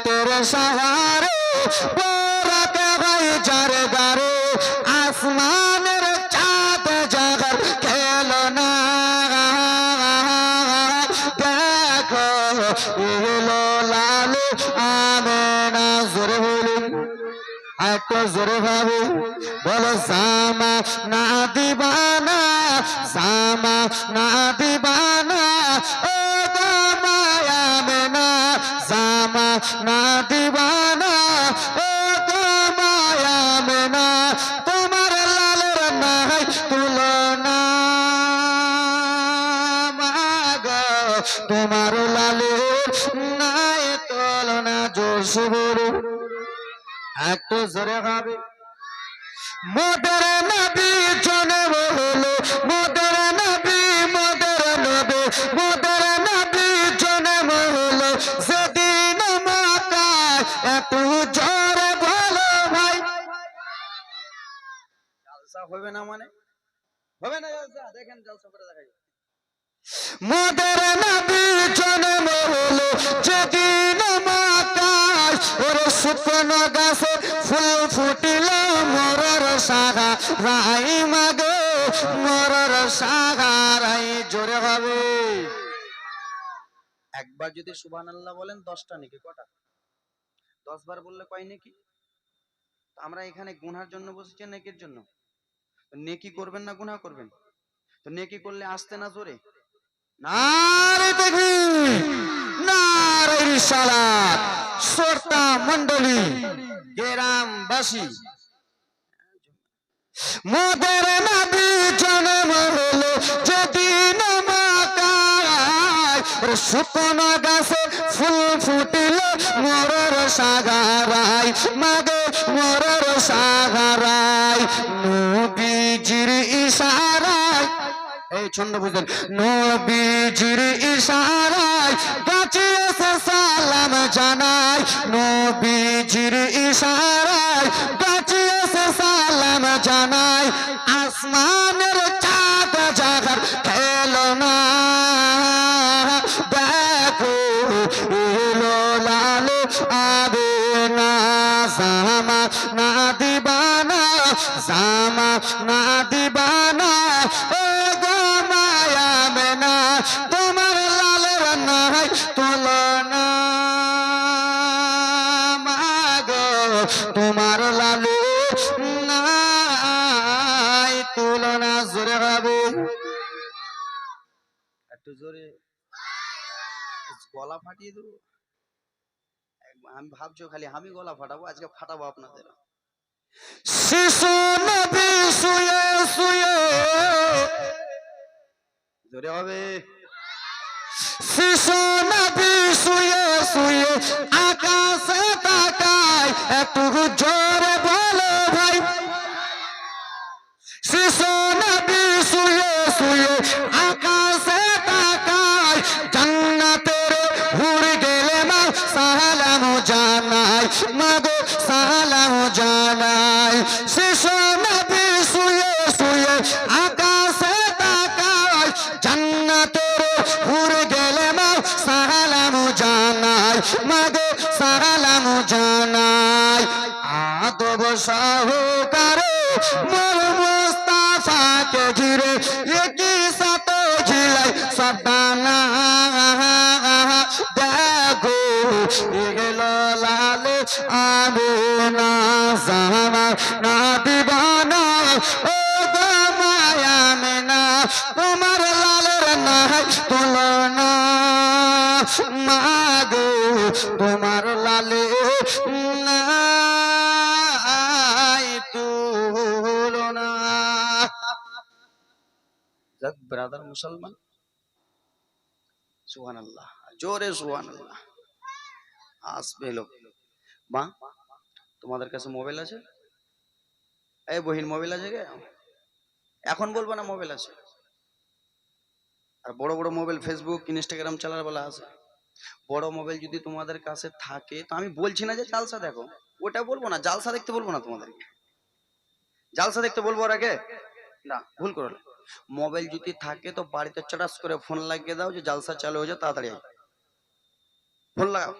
তেরে সহারে পরাতে হয় যার গারে আসমানের চাঁদ জাগার খেলো না দেখো এলো লালু আমেনা জোরে বলুন একটু জোরে ভাবে বলো জামা না দিবানা জামা না দিবানা ও মায়া মেনা জামা না দিবানা ও মায়া মেনা তোমার লালের নাই তুলনা মাগো তোমার লালের নাই তুলনা জোশ বড় একটু জোরে হবে মোদের নবী জন্ম হলো মোদের নবী মোদের নবী জন্ম হলো সেদিন মক্কায় এত জোরে বলো ভাই জালসা হবে না মানে হবে না জালসা দেখেন জালসা করে দেখাই মোদের নবী জন্ম হলো যেদিন মক্কায় ওরে শুকনো গাছে ফুল ফুটিল মরর সাগা রাই মাগো মরর সাগা রাই জোরে হবে একবার যদি সুবহানাল্লাহ বলেন 10টা নাকি কটা 10 বার বললে কয় নাকি আমরা এখানে গুনার জন্য বসেছি নেকির জন্য নেকি করবেন না গুনাহ করবেন তো নেকি করলে আসতে না জোরে নারে তাকবীর নারে রিসালাত শ্রোতা মণ্ডলী গ্রামবাসী মোদের নবী জন্ম হলো যেদিন মক্কায় শুকনো গাছে ফুল ফুটিল মরর সাগারায় মাগে মরর সাগারায় নবীজির ইশারায় এই ছন্দ বুঝলেন নবীজির ইশারায় গাছিয়েছে সালাম জানাই নবীজির ইশারায় গাছিয়েছে সালাম জানাই আসমানের চাঁদ জাগার খেলো না দেখো এলো লালু আবে না জামা না দিবানা জামা না দিবানা ও গো মায়া মেনা তোমার লালের নাই তুলনা মাগো তোমার লালু নাই তুলনা জোরে হবে একটু জোরে গলা ফাটিয়ে দেবো আমি ভাবছো খালি আমি গলা ফাটাবো আজকে ফাটাবো আপনাদের শিশু নবী শুয়ে শুয়ে জোরে হবে শিশু নবী শুয়ে শুয়ে আকাশে তাকায় একটু জোরে বলো ভাই শিশু নবী শুয়ে শুয়ে আকাশে তাকায় জান্নাতের হুর গেলে মা সালাম জানাই মাগো সালাম জানাই শিশু নবী শুয়ে শুয়ে আকাশে তাকায় জান্নাতের হুর গেলে মা সালাম জানাই মাগো সালাম জানাই আদব সহকারে মোর মুস্তাফাকে ঘিরে একই সাথে ঝিলাই সাদানা দেখো এগুলো লালে আবে না জামা না দিবানা ও গো মায়া মেনা তোমার লালের নাই তুলনা মাগো তোমার লালে নাই তুলনা যাক ব্রাদার মুসলমান সুবহানাল্লাহ জোরে সুবহানাল্লাহ আসবে লোক মা তোমাদের কাছে মোবাইল আছে এই বহিন মোবাইল আছে কে এখন বলবো না মোবাইল আছে আর বড় বড় মোবাইল ফেসবুক ইনস্টাগ্রাম চালার বলা আছে বড় মোবাইল যদি তোমাদের কাছে থাকে তো আমি বলছি না যে জালসা দেখো ওটা বলবো না জালসা দেখতে বলবো না তোমাদেরকে জালসা দেখতে বলবো ওর আগে না ভুল করলে মোবাইল যদি থাকে তো বাড়িতে চটাস করে ফোন লাগিয়ে দাও যে জালসা চালু হয়ে যায় তাড়াতাড়ি ফোন লাগাও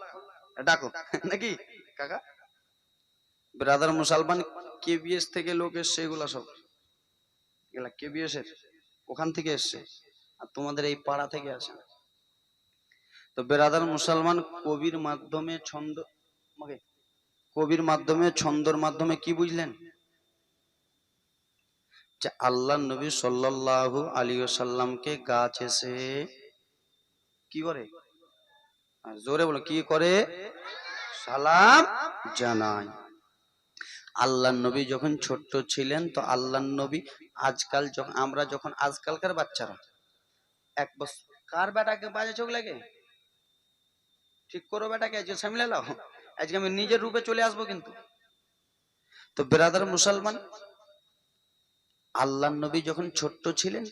ডাকো নাকি কাকা? ব্রাদার মুসলমান কেবিএস থেকে লোক এসছে, এগুলা সব এগুলা কেবিএস এর ওখান থেকে এসছে, আর তোমাদের এই পাড়া থেকে আসে। তো ব্রাদার মুসলমান কবির মাধ্যমে ছন্দ, কবির মাধ্যমে ছন্দর মাধ্যমে কি বুঝলেন? যে আল্লাহ নবী সাল্লাল্লাহু আলাইহি ওয়াসাল্লামকে গাছ এসে কি করে, আর জোরে বলো কি করে, সালাম জানায়। আল্লাহ নবী যখন ছোট্ট ছিলেন, তো আল্লাহ নবী আজকাল যখন আমরা যখন আজকালকার বাচ্চারা এক বছর, কার বেটাকে বাজে চোখ লাগে, ঠিক করো বেটাকে, আজকে সামলে লাও, আজকে আমি নিজের রূপে চলে আসবো কিন্তু। তো ব্রাদার মুসলমান, আল্লাহ নবী যখন ছোট্ট ছিলেন,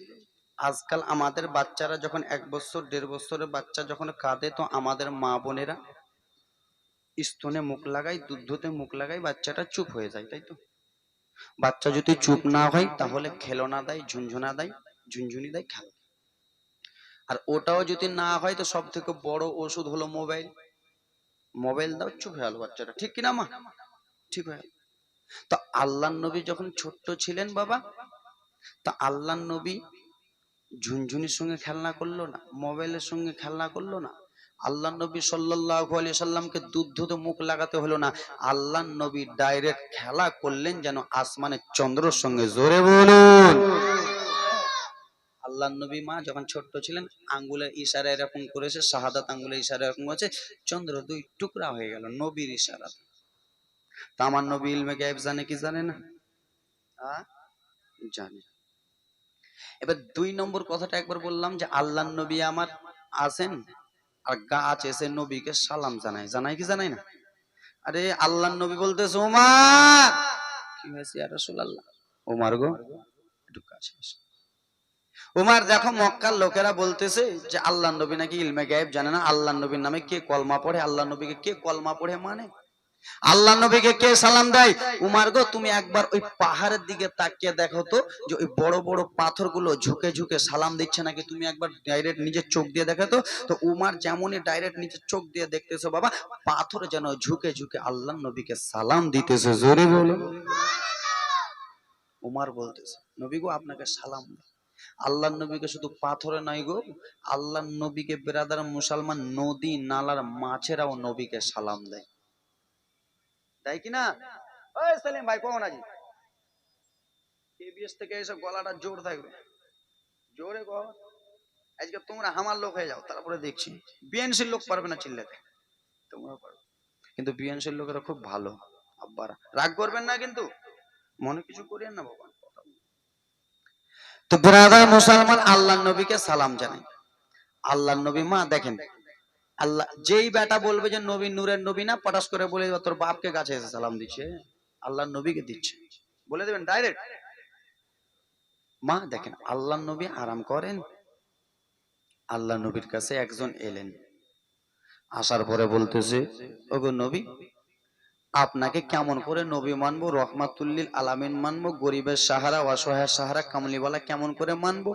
আজকাল আমাদের বাচ্চারা যখন 1 বছর 1.5 বছরের বাচ্চা যখন কাঁদে, তো আমাদের মা বোনেরা স্তনে মুখ লাগায়, দুধতে মুখ লাগায়, বাচ্চাটা চুপ হয়ে যায়, তাই তো? বাচ্চা যদি চুপ না হয় তাহলে খেলনা দেয়, ঝুনঝুনা দেয়, ঝুনঝুনি দেয়, খেলা। আর ওটাও যদি না হয় তো সব থেকে বড় ওষুধ হলো মোবাইল। মোবাইল দাও, চুপ হয়ে গেল বাচ্চাটা, ঠিক কিনা মা? ঠিক হয়ে গেল। তো আল্লাহ নবী যখন ছোট্ট ছিলেন বাবা, তা আল্লাহ নবী ঝুনঝুনির সঙ্গে খেলনা করলো না, মোবাইলের সঙ্গে খেলনা করলো না। আল্লাহ নবী সাল্লাল্লাহু আলাইহি সাল্লামকে দুধ মুখ লাগাতে হলো না, আল্লাহ নবী ডাইরেক্ট খেলা করলেন যেন আসমানের চন্দ্রের সঙ্গে। জোরে বলুন। আল্লাহ নবী মা যখন ছোট্ট ছিলেন, আঙ্গুলের ইশারা এরকম করেছে, শাহাদাত আঙ্গুলের ইশারা এরকম হচ্ছে, চন্দ্র 2 টুকরা হয়ে গেল নবীর ইশারা। তা আমার নবী ইলমে গায়েব জানে কি জানে না? জানে। এবার 2 নম্বর কথাটা একবার বললাম যে আল্লাহ নবী আমার আসেন আর গাছ এসে নবীকে সালাম জানায়, জানায় কি জানায় না? আরে আল্লাহ নবী বলতেছে, ওমর কি হয়েছে ইয়া রাসূলুল্লাহ? ওমর গো একটু কাছে এসো। ওমর দেখো মক্কার লোকেরা বলতেছে যে আল্লাহ নবী নাকি ইলমে গায়েব জানে না, আল্লাহ নবীর নামে কে কলমা পড়ে, আল্লাহ নবীকে কে কলমা পড়ে মানে, আল্লাহ নবীকে কে সালাম দেয়। উমার গো তুমি একবার ওই পাহাড়ের দিকে তাকিয়ে দেখো তো, যে ওই বড় বড় পাথরগুলো ঝুঁকে ঝুঁকে সালাম দিচ্ছে নাকি, তুমি একবার ডাইরেক্ট নিজের চোখ দিয়ে দেখো তো। তো উমার যেমনই ডাইরেক্ট নিজের চোখ দিয়ে দেখতেছো বাবা, পাথর যেন ঝুঁকে ঝুঁকে আল্লাহ নবীকে সালাম দিতেছে। জোরে বলো। উমার বলতেছে, নবী গো আপনাকে সালাম। আল্লাহ নবীকে শুধু পাথরে নাই গো, আল্লাহ নবীকে ব্রাদার মুসলমান নদী নালার মাছেরাও নবীকে সালাম দেয়, তাই কিনা? ওই সেলিম ভাই কখন আছি? কেবিএস থেকে এসে গলাটা জোর থাকবে, জোরে কর। আজকে তোমরা আমার লোক হয়ে যাও, তারপরে দেখছি বিএনসির লোক পারবে না চিল্লাতে, তোমরা পারবে। কিন্তু বিএনসির লোকেরা খুব ভালো, আব্বারা রাগ করবেন না, কিন্তু মনে কিছু করিয়েন না বাবা। তো ব্রাদার মুসলমান আল্লাহ নবীকে সালাম জানাই। আল্লাহ নবী মা দেখেন, আল্লাহ যেই বেটা বলবে যে নবী নূরের নবী না, পটাশ করে বলে তোর বাপকে কাছে এসে সালাম দিচ্ছে, আল্লাহ নবীকে দিচ্ছে, বলে দেবেন ডাইরেক্ট। মা দেখেন আল্লাহ নবী আরাম করেন, আল্লাহ নবীর কাছে একজন এলেন, আসার পরে বলতেছে, ওগো নবী আপনাকে কেমন করে নবী মানবো, রহমাতুল্লিল আলামিন মানবো, গরিবের সাহারা, অসহায় সাহারা, কামলিওয়ালা কেমন করে মানবো?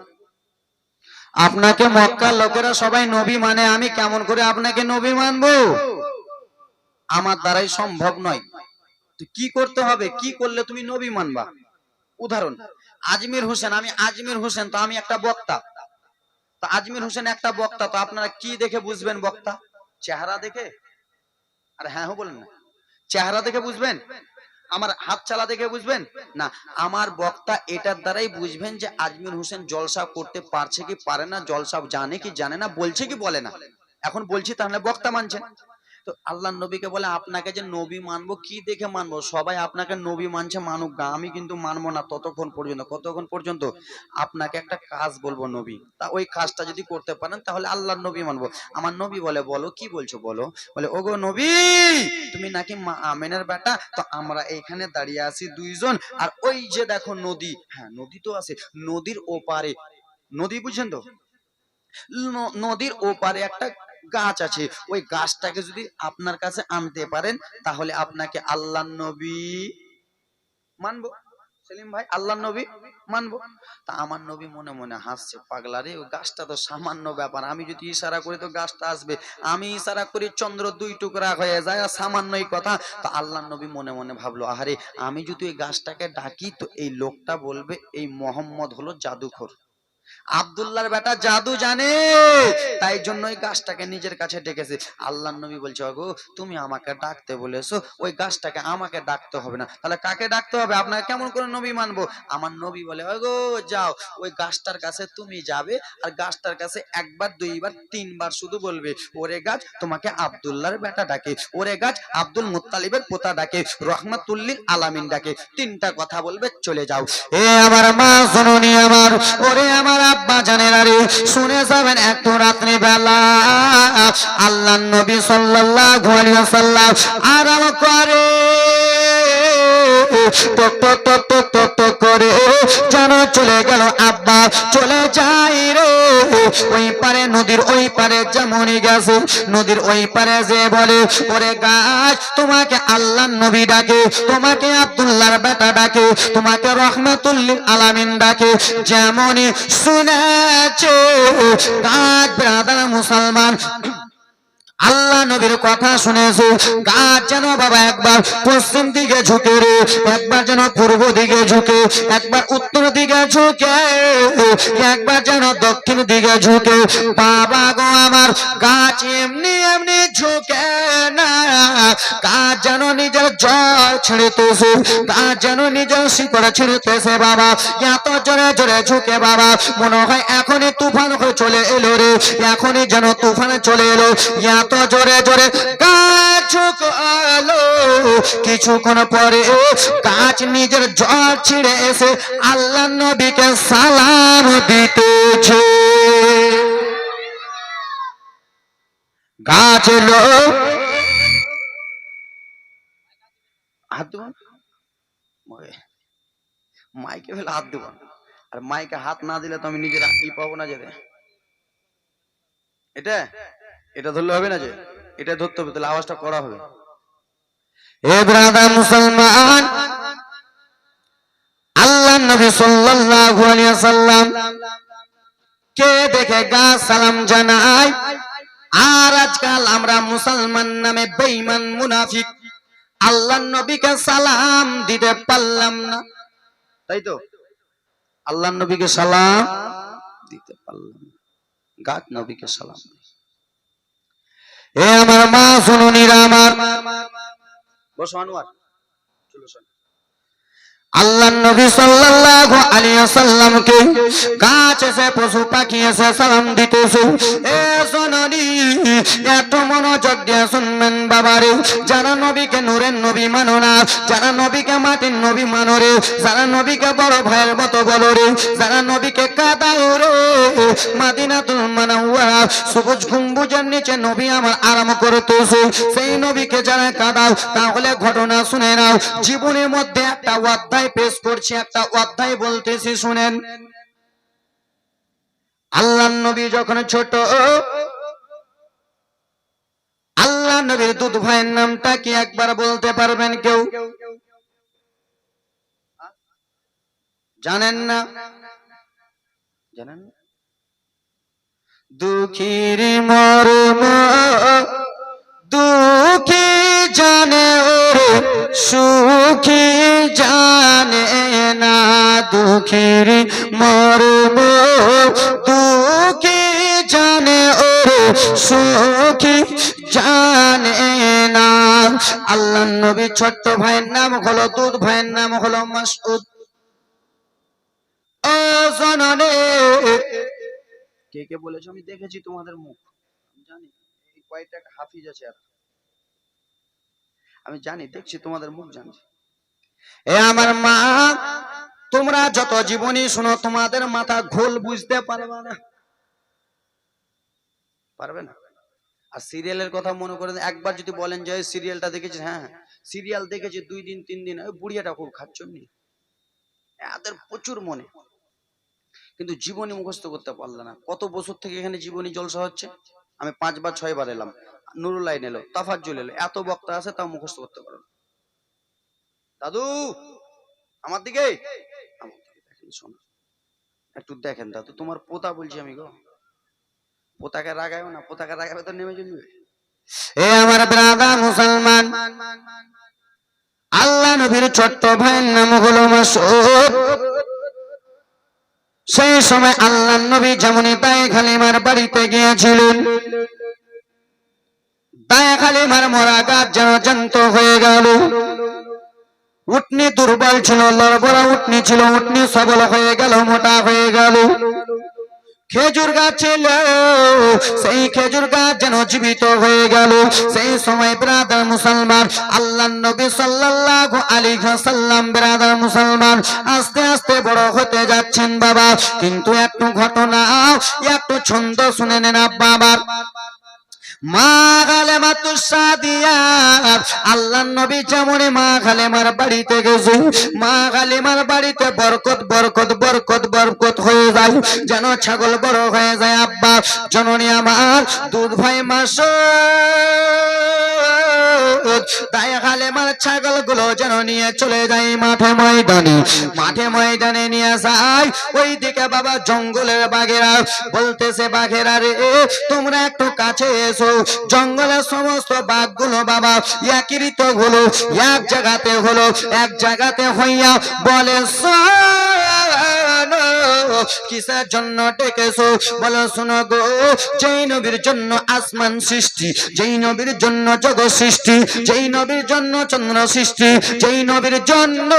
আপনাকে মক্কার লোকেরা সবাই নবী মানে, আমি কেমন করে আপনাকে নবী মানবো? আমার দ্বারাই সম্ভব নয়। তো কি করতে হবে, কি করলে তুমি নবী মানবা? উদাহরণ, আজমির হোসেন, আমি আজমির হোসেন, তো আমি একটা বক্তা। তো আজমির হোসেন একটা বক্তা, তো আপনারা কি দেখে বুঝবেন বক্তা? চেহারা দেখে? আরে হ্যাঁ বলেন না, চেহারা দেখে বুঝবেন? আমার হাত চালা দেখে বুঝবেন না? আমার বক্তা এটার দ্বারাই বুঝবেন যে আজমির হোসেন জলসা করতে পারছে কি পারে না, জলসা জানে কি জানে না, বলছে কি বলে না। এখন বলছি তাহলে বক্তা মানছেন। তো আল্লাহ নবীকে বলে আপনাকে যে নবী মানবো, কি দেখে মানবো? সবাই আপনাকে নবী মানছে, মানুক গা, আমি কিন্তু মানবো না ততক্ষণ পর্যন্ত। কতক্ষণ পর্যন্ত? আপনাকে একটা কাজ বলবো নবী, তা ওই কাজটা যদি করতে পারেন তাহলে আল্লাহর নবী মানবো। আমার নবী বলে, বলো কি বলছো বলো। বলে, ওগো নবী তুমি নাকি মা আমেনের বেটা, তো আমরা এইখানে দাঁড়িয়ে আছি 2 জন, আর ওই যে দেখো নদী, হ্যাঁ নদী তো আছে, নদীর ওপারে, নদী বুঝছেন তো, নদীর ওপারে একটা গাছ আছে, ওই গাছটাকে যদি আপনার কাছে আনতে পারেন তাহলে আপনাকে আল্লাহ নবী মানবো। সেলিম ভাই আল্লাহর নবী মানবো। তা আমার নবী মনে মনে হাসছে, পাগলা রে, ওই গাছটা তো সামান্য ব্যাপার, আমি যদি ইশারা করি তো গাছটা আসবে, আমি ইশারা করি চন্দ্র দুই টুকরা হয়ে যায়, আর সামান্যই কথা। তো আল্লাহর নবী মনে মনে ভাবলো, আহারে আমি যদি ওই গাছটাকে ডাকি তো এই লোকটা বলবে এই মোহাম্মদ হলো জাদুখোর, আব্দুল্লাহর বেটা জাদু জানে, তাই জন্য ওই গাছটাকে নিজের কাছে ডেকেছে। আল্লাহর নবী বলছে, ওগো তুমি আমাকে ডাকতে বলেছো, ওই গাছটাকে আমাকে ডাকতে হবে না, তাহলে কাকে ডাকতে হবে? আপনাকে কেমন করে নবী মানবো? আমার নবী বলে, ওগো যাও ওই গাছটার কাছে তুমি যাবে, আর গাছটার কাছে একবার দুইবার তিনবার শুধু বলবে, ওরে গাছ তোমাকে আব্দুল্লাহর বেটা ডাকে, ওরে গাছ আব্দুল মুত্তালিবের পোতা ডাকে, রহমাতুল্লিল আলামিন ডাকে, তিনটা কথা বলবে, চলে যাও। এ আমার মা শুনুনি আমার, ওরে আমার আব্বা জানেন, আরে শুনে যাবেন একটু রাত্রি বেলা আল্লাহর নবী সাল্লাল্লাহু আলাইহি ওয়াসাল্লাম আরাম করে টক টক টক টক টক টক করে যেন চলে গেল আব্বা, চলে যাই রে ওই পারে, নদীর ওই পারে যেমনই গেছে, নদীর ওই পারে যে বলে, ওরে গাছ তোমাকে আল্লাহর নবী ডাকে, তোমাকে আব্দুল্লাহর বেটা ডাকে, তোমাকে রহমাতুল্লিল আলামিন ডাকে। যেমনই শুনেছে গাছ ব্রাদার মুসলমান আল্লাহ নবীর কথা শুনেছে, গাছ যেন বাবা একবার পশ্চিম দিকে ঝুঁকে রে, একবার যেন পূর্ব দিকে ঝুঁকে, একবার উত্তর দিকে ঝুঁকে, একবার যেন দক্ষিণ দিকে ঝুঁকে। বাবা গো আমার, গাছ এমনি এমনি ঝুঁকে না, গাছ যেন নিজের জল ছিঁড়তেছে, গাছ যেন নিজের শিকড় ছিঁড়তেছে বাবা, এত জোরে জোরে ঝুঁকে বাবা, মনে হয় এখনই তুফান হয়ে চলে এলো রে, এখনই যেন তুফানে চলে এলো, এত জোরে জোরে গাছ ঝুঁকালো। কিছুক্ষণ পরে গাছ নিজের জল ছিঁড়ে এসে আল্লাহ নবীকে সালাম দিতেছে। গাছ এলো, হাত দেবো মাইকে ফেলে হাত দেবো, আর মাইকে হাত না দিলে তো আমি নিজের ই পাবো না, যেতে এটা এটা ধরলে হবে না, যে এটা ধরতে হবে, তাহলে আওয়াজটা করা হবে। এ ব্রাদার মুসলমান, আল্লাহ নবী সাল্লাল্লাহু আলাইহি ওয়াসাল্লাম কে দেখে গাছ সালাম জানায়, আর আজকাল আমরা মুসলমান নামে বেঈমান মুনাফিক আল্লাহ নবীকে সালাম দিতে পারলাম না, তাই তো আল্লাহ নবীকে সালাম দিতে পারলাম না, গাছ নবীকে সালাম। এ আমার মা শুনুনিরা আমার, বসো আনোয়ার, চলো শোন। আল্লাহ নবী সাল্লাল্লাহু আলাইহি ওয়াসাল্লামকে গাছ এসে পশু পাখি এসে সালাম দিতেছে। এ সোনারি এত মনোযোগ দিয়ে শুনবেন বাবারে, যারা নবীকে নূরের নবী মানো না, যারা নবীকে মাটির নবী মানো রে, যারা নবীকে বড় ভাইয়ের মতো বলো রে, যারা নবীকে কাঁদাও রে, মদিনাতুল মুনাওয়ারা সবুজ গম্বুজের নিচে নবী আমার আরাম করতেছে, সেই নবীকে যারা কাঁদাও তাহলে ঘটনা শুনে নাও। জীবনের মধ্যে একটা অধ্যায় পেশ করছি, একটা অধ্যায় বলতেছি শুনেন। আল্লাহ নবী যখন ছোট, আল্লাহ নবীর দুধ ভাইয়ের নামটা কি একবার বলতে পারবেন কেউ? জানেন না? জানেন না? দুঃখীর মর্ম দুঃখী জানে ওরে, সুখী জানে না, দুঃখীর মর্ম দুঃখী জানে ওরে, সুখী জানে না। আল্লাহ নবী ছোট্ট ভাইয়ের নাম হলো দুধ ভাইয়ের নাম হলো মাসউদ। ও জননে কে কে বলেছো? আমি দেখেছি তোমাদের মুখ, আমি জানি এই কয়েকটা হাফিজ আছে, আর আমি জানি, দেখছি তোমাদের মুখ, জানছি। এ আমার মা, তোমরা যত জীবনী শুনো তোমাদের মাথা ঘোল বুঝতে পারবে না, পারবে না। আর সিরিয়ালের কথা মনে করেন, একবার যদি বলেন যে সিরিয়ালটা দেখেছি, হ্যাঁ সিরিয়াল দেখেছি 2 দিন 3 দিন, ওই বুড়িয়াটা খুব খাচ্ছনি, এদের প্রচুর মনে, কিন্তু জীবনী মুখস্থ করতে পারলে না। কত বছর থেকে এখানে জীবনী জলসা হচ্ছে, আমি 5 বার 6 বার এলাম, নুরুল আইন এলো, তাফাজ্জুল এলো, এত বক্তা আছে তাও মুখস্থ করতে পারো না। দাদু আমার দিকে আমার দিকে দেখেন, শোনো একটু দেখেন দাদু, তোমার পোতা বলছি আমি গো, পোতাকে রাগায়ও না, পোতাকে রাগাবে তো নেমে চলবে। এ আমার ব্রাদার মুসলমান, আল্লাহ নবীর ছোট্ট ভাইয়ের নাম হলো মাসউদ। সেই সময় আল্লাহ নবী যেমনই দায়ে খালিমার বাড়িতে গিয়েছিলেন, দায়ে খালিমার মরা গাছ যেন জ্যান্ত হয়ে গেল। উটনি দুর্বল ছিল, লড়বড়া উটনি ছিল, উটনি সবল হয়ে গেল, মোটা হয়ে গেল। খেজুর গাছ ছিল, সেই খেজুর গাছ যেন জীবিত হয়ে গেল। সেই সময় ব্রাদার মুসলমান, আল্লাহ নবী সাল্লাল্লাহু আলাইহি ওয়াসাল্লাম ব্রাদার মুসলমান আস্তে আস্তে বড় হতে যাচ্ছেন বাবা। কিন্তু একটু ঘটনা, একটু ছন্দ শুনে নেন আব্বা আমার। মা খালেমাতুস সাদিয়া, আল্লাহর নবী যেমন মা খালেমার বাড়িতে গেছে, মা খালেমার বাড়িতে বরকত বরকত বরকত বরকত হয়ে যায়, যেন ছাগল বড় হয়ে যায় আব্বা। জননী আমার দুধ ভাই মাসউদ দায়ে খালেমার ছাগল গুলো যেন নিয়ে চলে যায় মাঠে ময়দানে, মাঠে ময়দানে নিয়ে যায়। ওই দিকে বাবা জঙ্গলের বাঘেরা বলতেছে, বাঘেরা রে তোমরা একটু কাছে এসো। জঙ্গলের সমস্ত বাঘগুলো বাবা একত্রিত হলো, এক জায়গাতে হলো, এক জায়গাতে হইয়া বলে কিসের জন্য ডেকেছো? বলো শোনো গো, যেই নবীর জন্য আসমান সৃষ্টি, যেই নবীর জন্য জগৎ সৃষ্টি, যেই নবীর জন্য চন্দ্র সৃষ্টি, যেই নবীর জন্য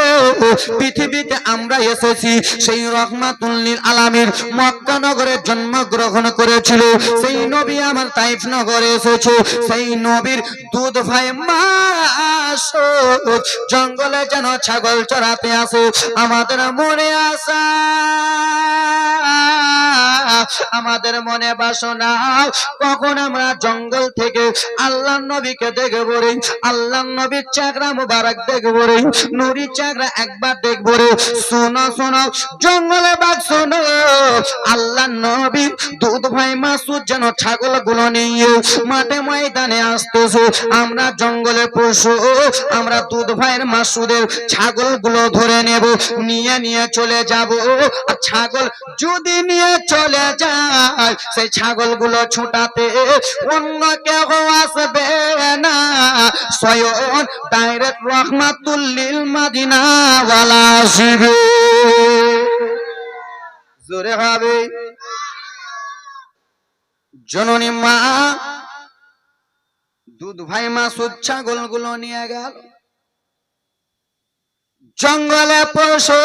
পৃথিবীতে আমরা এসেছি, সেই রহমাতুল লিল আলামিন মক্কা নগরে জন্মগ্রহণ করেছিল, সেই নবী আমার তাইফ নগরে এসেছে। সেই নবীর দুধ ভাই মাসউদ জঙ্গলে যেন ছাগল চড়াতে আসে। আমাদের মনে আসা, আমাদের মনে বাসনা, কখন আমরা জঙ্গল থেকে আল্লাহ নবীকে দেখবো রে, আল্লাহ নবীর চাকরা মুবারক দেখবো রে, নুরি চাকরা একবার দেখবো রে। শোনো শোনো জঙ্গলে বাঘ শোনো, আল্লাহ নবী দুধ ভাই মাসউদ যেন ছাগল গুলো নিয়ে মাঠে ময়দানে আসতেছে। আমরা জঙ্গলে পশু, আমরা দুধ ভাইয়ের মাসউদের ছাগল গুলো ধরে নেব, নিয়ে নিয়ে চলে যাব। আর ছাগল যদি নিয়ে চলে যায়, সেই ছাগল গুলো ছুটাতে অন্য কেউ আসবে না, স্বয়ং ডাইরেক্ট রহমাতুল লিল মদিনা ওয়ালা আসবে। জোরে হবে। জননী মা দুধ ভাই মাসউদ ছাগল গুলো নিয়ে গেল জঙ্গলে পশু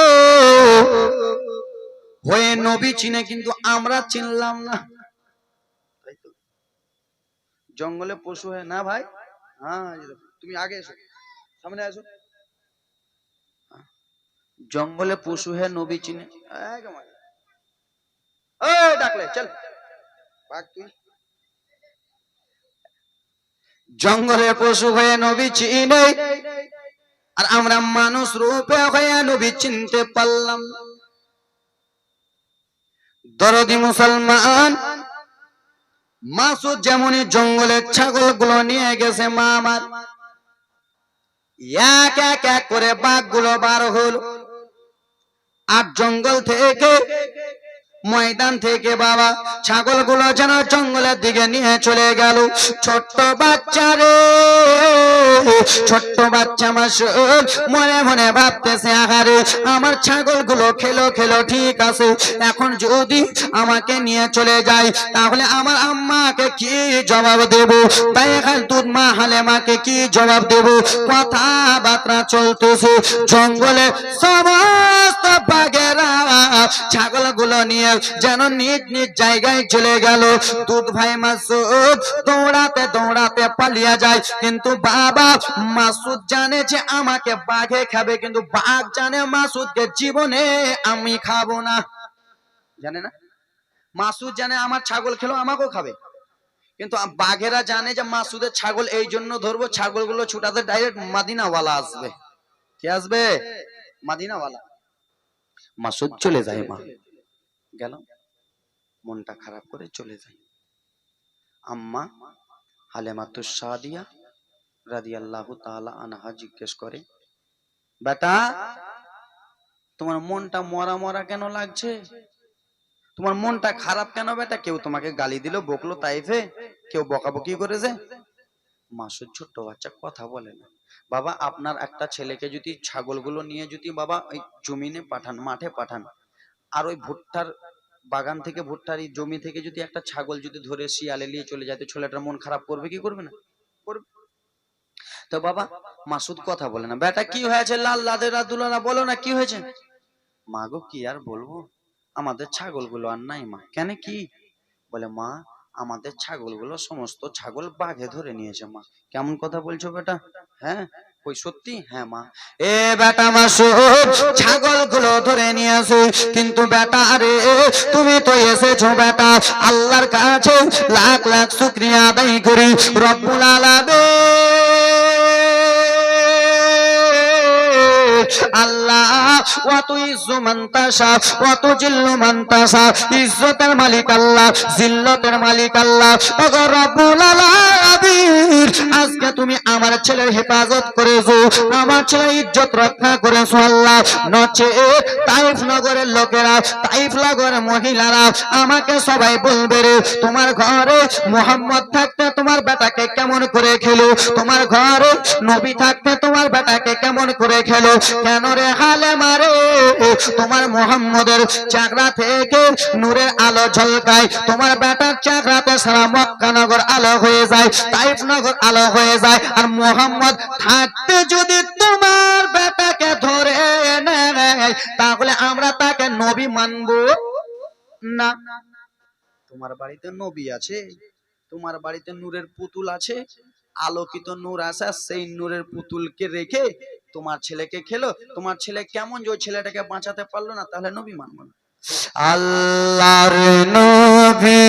হয়ে। নবী চিনে কিন্তু আমরা চিনলাম না, জঙ্গলে পশু হয়ে না ভাই। হ্যাঁ তুমি আগে এসো, সামনে আসো। জঙ্গলে পশু হয়ে নবী চিনে, ডাকলে চল ভাগ তুই। জঙ্গলে পশু হয়ে নবী চিনে, আর আমরা মানুষ রূপে হয়ে নবী চিনতে পারলাম। দরদি মুসলমান, মাসউদ যেমনই জঙ্গলের ছাগল গুলো নিয়ে গেছে, মা আমার এক এক এক করে বাঘ গুলো বার হলো। আর জঙ্গল থেকে, ময়দান থেকে বাবা ছাগল গুলো যেন জঙ্গলের দিকে নিয়ে চলে গেল। ছোট্ট বাচ্চা রে, ছোট্ট বাচ্চা মাসউদ মনে মনে ভাবতেছে, আহারে আমার ছাগল গুলো খেলো খেলো ঠিক আছে, এখন যদি আমাকে নিয়ে চলে যায় তাহলে আমার আম্মাকে কি জবাব দেব, তাই এখন দুধ মা হালেমাকে কি জবাব দেব। কথাবার্তা চলতেছে, জঙ্গলে সমস্ত বাঘেরা ছাগল গুলো নিয়ে যেন নিজ নিজ জায়গায় চলে গেল। দুধ ভাই মাসউদ দৌড়াতে দৌড়াতে পালিয়ে যায়, কিন্তু বাবা মাসউদ জানে যে আমাকে বাঘে খাবে, কিন্তু বাঘ জানে মাসউদকে জীবনে আমি খাবো না। জানে না, মাসউদ জানে আমার ছাগল খেলো আমাকেও খাবে, কিন্তু বাঘেরা জানে যে মাসউদের ছাগল এই জন্য ধরবো, ছাগলগুলো ছুটাতে ডাইরেক্ট মদিনাওয়ালা আসবে। কে আসবে? মদিনাওয়ালা। মাসউদ চলে যায়, মা গেল, মনটা খারাপ করে চলে যায়। আম্মা হালেমাতুস সাদিয়া রাদিয়াল্লাহু তাআলা আনহা জিজ্ঞেস করে, বেটা তোমার মনটা মরা মরা কেন লাগছে? তোমার মনটা খারাপ কেন বেটা? কেউ তোমাকে গালি দিল, বকলো তাইফে, কেউ বকাবকি করেছে? মাসুদ ছোট্ট বাচ্চা, কথা বলে না। বাবা আপনার একটা ছেলেকে যদি ছাগলগুলো নিয়ে যদি বাবা ওই জমিনে পাঠান, মাঠে পাঠান, আর ওই ভুট্টার বাগান থেকে, ভুট্টার এই জমি থেকে যদি একটা ছাগল যদি ধরে শিয়ালে নিয়ে চলে যায়, তো ছেলেটার মন খারাপ করবে কি করবে না? করবে। তো বাবা মাসুদ কথা বলে না। বেটা কি হয়েছে? লাল লাদেরা দুলারা বলো না কি হয়েছে? মা গো কি আর বলবো, আমাদের ছাগলগুলো আর নাই মা। কেন কি? বলে মা আমাদের ছাগলগুলো সমস্ত ছাগল বাঘে ধরে নিয়েছে মা। কেমন কথা বলছো বেটা? হ্যাঁ কই সত্যি? হ্যাঁ মা। এ বেটা মাসুদ, ছাগলগুলো ধরে নিয়েছে, কিন্তু বেটা রে তুমি তো এসেছো বেটা আল্লাহর কাছে লাখ লাখ শুকরিয়া আদায় করি। রব্বুল আলামিন আল্লাহ ওয়া তুইজ্জু মান তাশা ওয়া তুজিল্লু মান তাশা, ইজ্জতের মালিক আল্লাহ, জিল্লতের মালিক আল্লাহ। ওগো রব্বুল আলামিন আজকে তুমি আমার ছেলের হেফাজত করেছো, আমার ছেলের ইজ্জত রক্ষা করেছো আল্লাহ। নচে তাইফ নগরের লোকেরা, তাইফ নগরের মহিলারা আমাকে সবাই বলবে রে তোমার ঘরে মুহাম্মদ থাকতে তোমার বেটাকে কেমন করে খেলো, তোমার ঘরে নবী থাকতে তোমার বেটাকে কেমন করে খেলো। কেন রে হালে মারে তোমার মুহাম্মদের চাকরা থেকে নূরের আলো ঝলকায়, তোমার বেটার চাকরাতে সারা মক্কা নগর আলো হয়ে যায়, তাইফ নগর আলো হয়ে যায়। আর মুহাম্মদ থাকতে যদি তোমার বেটাকে ধরে নেয়, তাহলে আমরা তাকে নবী মানবো না। তোমার বাড়িতে নবী আছে, তোমার বাড়িতে নূরের পুতুল আছে, আলোকিত নূর আছে, সেই নূরের পুতুলকে রেখে তোমার ছেলেকে খেলো। তোমার ছেলে কেমন যে ওই ছেলেটাকে বাঁচাতে পারলো না, তাহলে নবী মানবো না। আল্লাহর নবী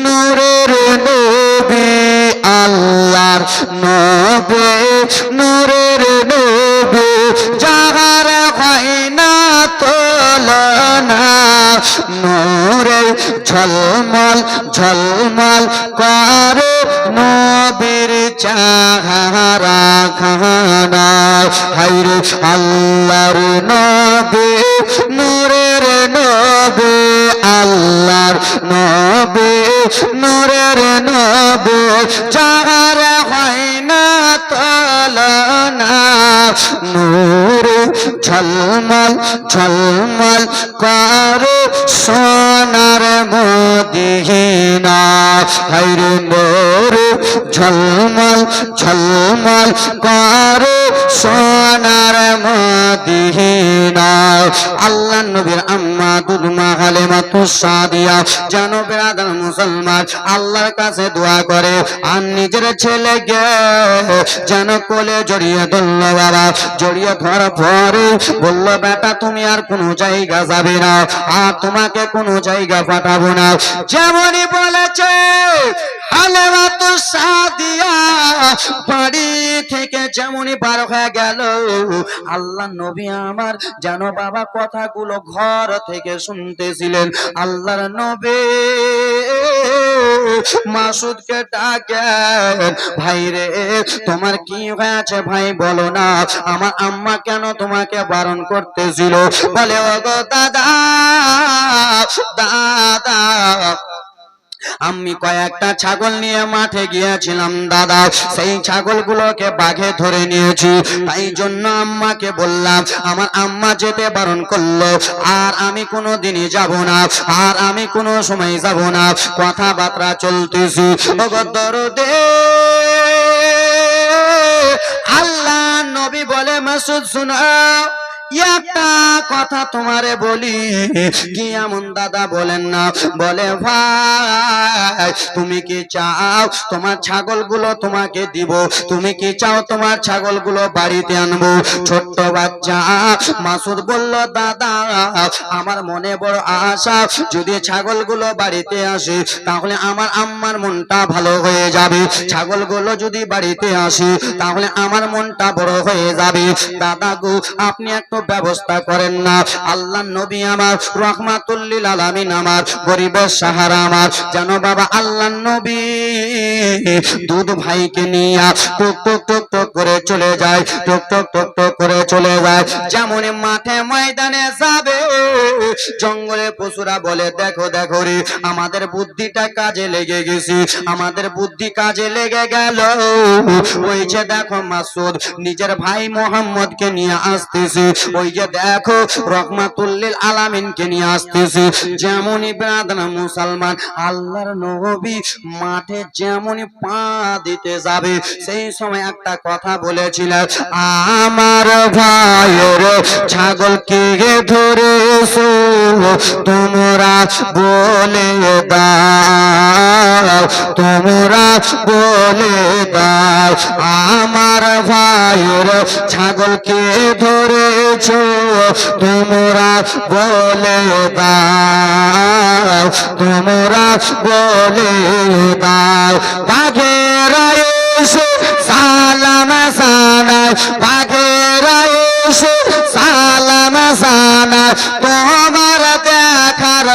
নূরের নবী, আল্লাহর নবী নূরের নবী, যাহার হয় না তুলনা, নূরে ঝলমল ঝলমল করে নবীর চেহারা খানা। হায়রে আল্লাহর নবী নূরের নবী, আল্লাহর নবী নূরের নবী, যাহার হয় না তুলনা, নূরে ঝলমল ঝলমল করে সোনার মদিনা। হায়রে নূরে ঝলমল ঝলমল করে সোনার মদিনা। আল্লাহ নবীর আম্মা দুলমা হালিমাতুস সাদিয়া জানো বেরাদার মুসলমান আল্লাহর কাছে দোয়া করে, আর নিজের ছেলেকে যেন কোলে জড়িয়ে ধরল। বাবা জড়িয়ে ধরার পরে বলল বেটা তুমি আর কোনো জায়গা যাবে না, আর তোমাকে কোনো জায়গা পাঠাবো না। যেমনই বলেছে হালিমাতুস সাদিয়া বাড়ি থেকে যেমনই বার হয়ে গেল, আল্লাহ নবী আমার জানো বাবা কথাগুলো ঘর থেকে শুনতেছিলেন। আল্লাহর নবী মাসুদকে ডাকেন, ভাই রে তোমার কি হয়েছে ভাই বলো না, আমার আম্মা কেন তোমাকে বারণ করতেছিল? বলে ওগো দাদা দাদা আমি কয়েকটা ছাগল নিয়ে মাঠে গিয়েছিলাম দাদা, সেই ছাগলগুলোকে বাঘে ধরে নিয়েছি, তাই জন্য আম্মাকে বললাম, আমার আম্মা যেতে বারণ করলো, আর আমি কোনো দিনই যাব না, আর আমি কোনো সময় যাব না। কথাবার্তা চলতেছি ওগো দরদে আল্লাহ নবী বলে মাসুদ শুনো একটা কথা তোমারে বলি। কি এমন দাদা? বলেন না। বলে ভাই তুমি কি চাও তোমার ছাগলগুলো তোমাকে দিব? তুমি কি চাও তোমার ছাগলগুলো বাড়িতে আনবো? ছোট্ট বাচ্চা মাসুদ বলল দাদা আমার মনে বড় আশা, যদি ছাগলগুলো বাড়িতে আসে তাহলে আমার আম্মার মনটা ভালো হয়ে যাবে, ছাগলগুলো যদি বাড়িতে আসে তাহলে আমার মনটা বড় হয়ে যাবে। দাদা গো আপনি একটু ব্যবস্থা করেন না। আল্লাহ নবী আমার রহমাতুল লিল আলামিন আমার গরিবের সাহারা আমার জানো বাবা আল্লাহ নবী দুধ ভাইকে নিয়ে টুক টুক টুক টুক করে চলে যায়, টুক টুক টুক টুক করে করে চলে যায়। যেমন মাঠে ময়দানে যাবে, জঙ্গলে পশুরা বলে দেখো দেখো রে, আমাদের বুদ্ধিটা কাজে লেগে গেছে, আমাদের বুদ্ধি কাজে লেগে গেল। ওই যে দেখো মাসুদ নিজের ভাই মোহাম্মদকে নিয়ে আসতেছে, ওই যে দেখো রহমাতুল্লিল আলামিনকে নিয়ে আসতেছে। যেমনই ব্রাদার মুসলমান, আল্লাহর নবী মাঠে যেমনই পা দিতে যাবে, সেই সময় একটা কথা বলেছিলেন, আমার ভাইয়ের ছাগলকে ধরেছো তোমরা বলে দাও, তোমরা বলে দাও, আমার ভাইয়ের ছাগলকে ধরেছো তোমরা বলে দাও, তোমরা বলে দাও। বাঘেরা এসে সালাম জানায়, বাঘেরা এসে সালাম জানায়, তোমার দেখার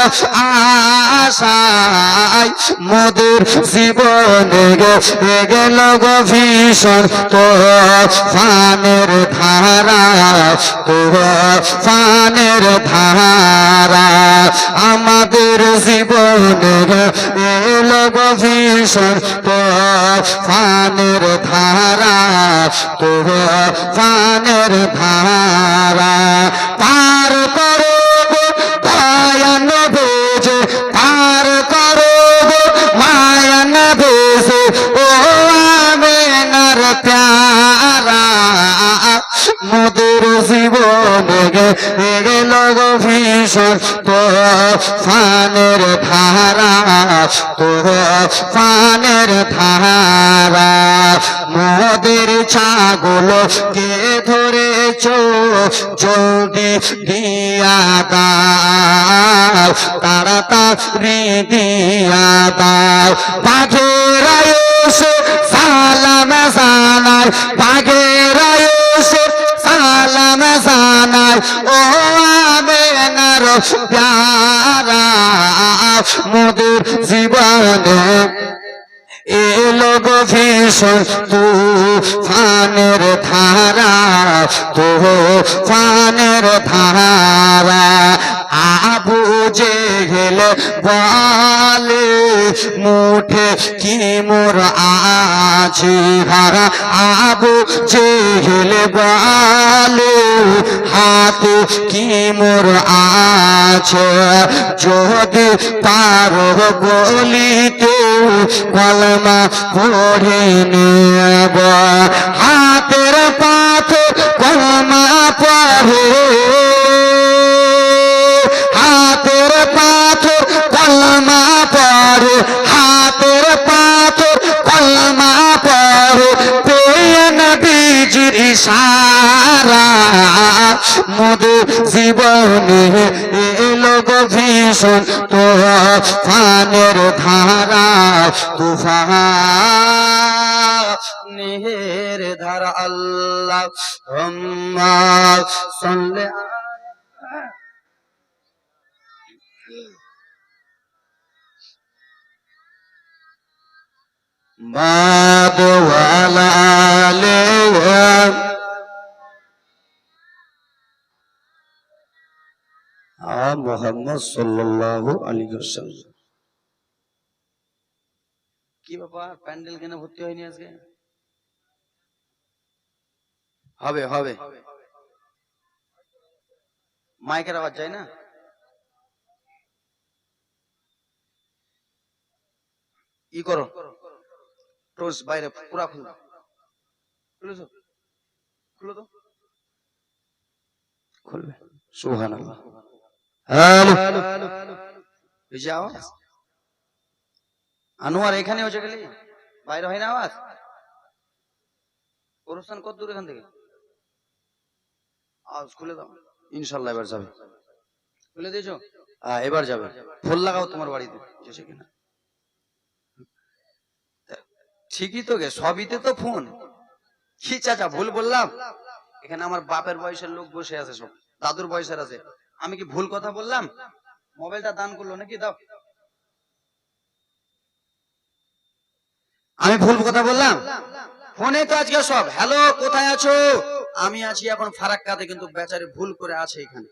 আশায় মোদের জীবনে গেল গো ভীষণ তুফানের ধারা, তুফানের ধারা, আমাদের জীবনে এলো গো ভীষণ তুফানের ধারা, তুফানের ধারা। পার করো ভয়ান ভেজে, পার করো মায়ান ভেজে, ও আমেনার প্যারা, মোদের জীবনে গেল গো ভীষণ তুফানের ধারা, তুফানের ধারা। মোদের ছাগলকে ধরেছো জলদি দিয়া দাও, তাড়াতাড়ি দিয়া দাও। বাঘেরা এসে সালাম জানায়, বাঘেরা এসে সালাম জানায়, ও আমেনার প্যারা, মোদের জীবনে এলো গো ভীষণ তুফানের ধারা, তুফানের ধারা। আবু জেহেল বলে মুঠে কি মোর আছে হারা, আবু জেহেল বলে হাতে কি মোর আছে, যদি পারো বলিতে কলমা পড়ে নেব, হাতের পাথে কলমা পড়ে, হাতের পাথর কলমা পড়ে, হাতের পাথর কলমা পড়ে, পেয়ে নবীজির ইশারা, মোদের জীবনে এলো গো ভীষণ তুফানের ধারা, তুফানের ধারা। আল্লাহুম্মা সাল্লি বাদ ওয়ালা আলিহি মুহাম্মদ সাল্লাল্লাহু আলাইহি ওয়াসাল্লাম। কি ব্যাপার, প্যান্ডেল কেন ভর্তি হয়নি আজকে? হবে হবে, মাইকের আওয়াজ যায় না? ই করো, টর্চ বাইরে পুরা খুলো, খুলেছো? খুলো তো, খুলবে। সুবহানাল্লাহ। হ্যালো, এই যে আওয়াজ আনোয়ার এখানে হচ্ছে গেলি, বাইরে হয় না আওয়াজ? অনুষ্ঠান কত দূর এখান থেকে? আওয়াজ খুলে দাও, ইনশাল্লাহ এবার যাবে। খুলে দিয়েছো? এবার যাবে। ফুল লাগাও তোমার বাড়িতে, এসে কিনা ঠিকই তো গে, সবইতে তো ফোন। কি চাচা ভুল বললাম? এখানে আমার বাপের বয়সের লোক বসে আছে, সব দাদুর বয়সের আছে। আমি কি ভুল কথা বললাম? মোবাইলটা দান করলো নাকি? দাও। আমি ভুল কথা বললাম? ফোনে তো আজকে সব হ্যালো কোথায় আছো, আমি আছি এখন ফারাক্কাতে, কিন্তু বেচারি ভুল করে আছে এখানে।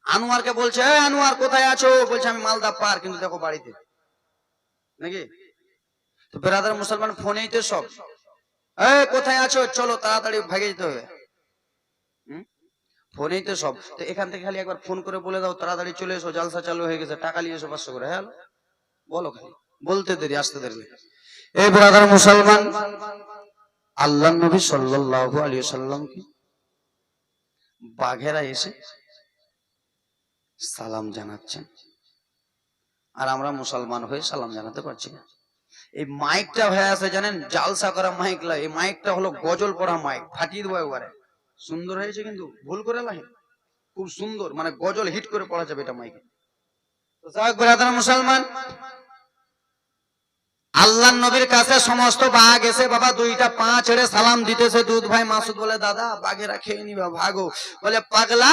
আনোয়ারকে বলছে, "এ আনোয়ার কোথায় আছো?" বলছে, "আমি মালদা পার, কিন্তু দেখো বাড়িতে।" নাকি? তো ব্রাদার মুসলমান ফোনেই তো সব, "এ কোথায় আছো? চলো তাড়াতাড়ি ভাগে যেতে হবে।" হুম? ফোনেই তো সব। তো এখান থেকে খালি একবার ফোন করে বলে দাও, তাড়াতাড়ি চলে এসো, জালসা চালু হয়ে গেছে, টাকা নিয়ে এসো 500 করে। হ্যাঁ বলো, খালি বলতে দেরি, আসতে দেরি। এই ব্রাদার মুসলমান, আল্লাহ নবী সাল্লাল্লাহু আলাইহি ওয়াসাল্লাম কি বাঘেরা এসে সালাম জানাচ্ছেন, আর আমরা মুসলমান হয়ে সালাম জানাতে পারছি না। এই মাইকটা হয়ে আছে জানেন, জালসা করা মাইক লা, এই মাইকটা হলো গজল পড়া মাইক, ফাটিয়ে দেবো একবারে। সুন্দর হয়েছে কিন্তু ভুল করে লাই, খুব সুন্দর, মানে গজল হিট করে পড়া যাবে এটা মাইকে। তো যাক ব্রাদার মুসলমান, আল্লাহ নবীর কাছে সমস্ত বাঘ এসে বাবা দুইটা পা ছেড়ে সালাম দিতেছে। দুধ ভাই মাসুদ বলে, দাদা বাঘেরা খেয়ে নিবা, ভাগো। বলে, পাগলা,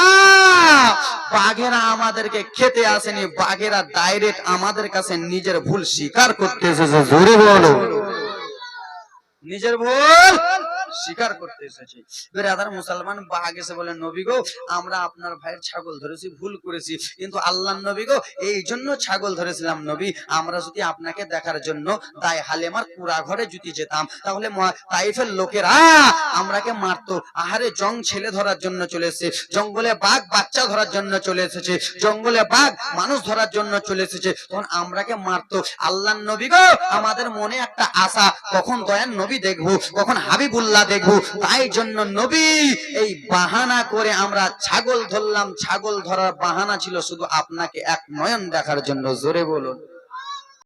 বাঘেরা আমাদেরকে খেতে আসেনি, বাঘেরা ডাইরেক্ট আমাদের কাছে নিজের ভুল স্বীকার করতে এসেছে। জোরে বলো, নিজের ভুল স্বীকার করতে এসেছে। ব্রাদার মুসলমান, বাঘ এসে বলে, নবী গো, আমরা আপনার ভাইয়ের ছাগল ধরেছি, ভুল করেছি, কিন্তু আল্লাহ নবী গো, এই জন্য ছাগল ধরেছিলাম নবী, আমরা যদি আপনাকে দেখার জন্য দায় হালেমার কুড়া ঘরে যদি যেতাম, তাহলে তাইফের লোকেরা আমরাকে মারতো। আহারে, জং ছেলে ধরার জন্য চলে এসেছে, জঙ্গলে বাঘ বাচ্চা ধরার জন্য চলে এসেছে, জঙ্গলে বাঘ মানুষ ধরার জন্য চলে এসেছে, তখন আমরাকে মারতো। আল্লাহ নবী গো, আমাদের মনে একটা আশা, কখন দয়ার নবী দেখবো, কখন হাবিবুল্লাহ দেখবো, তাই জন্য নবী এই বাহানা করে আমরা ছাগল ধরলাম। ছাগল ধরার বাহানা ছিল শুধু আপনাকে এক নয়ন দেখার জন্য। জোরে বলুন।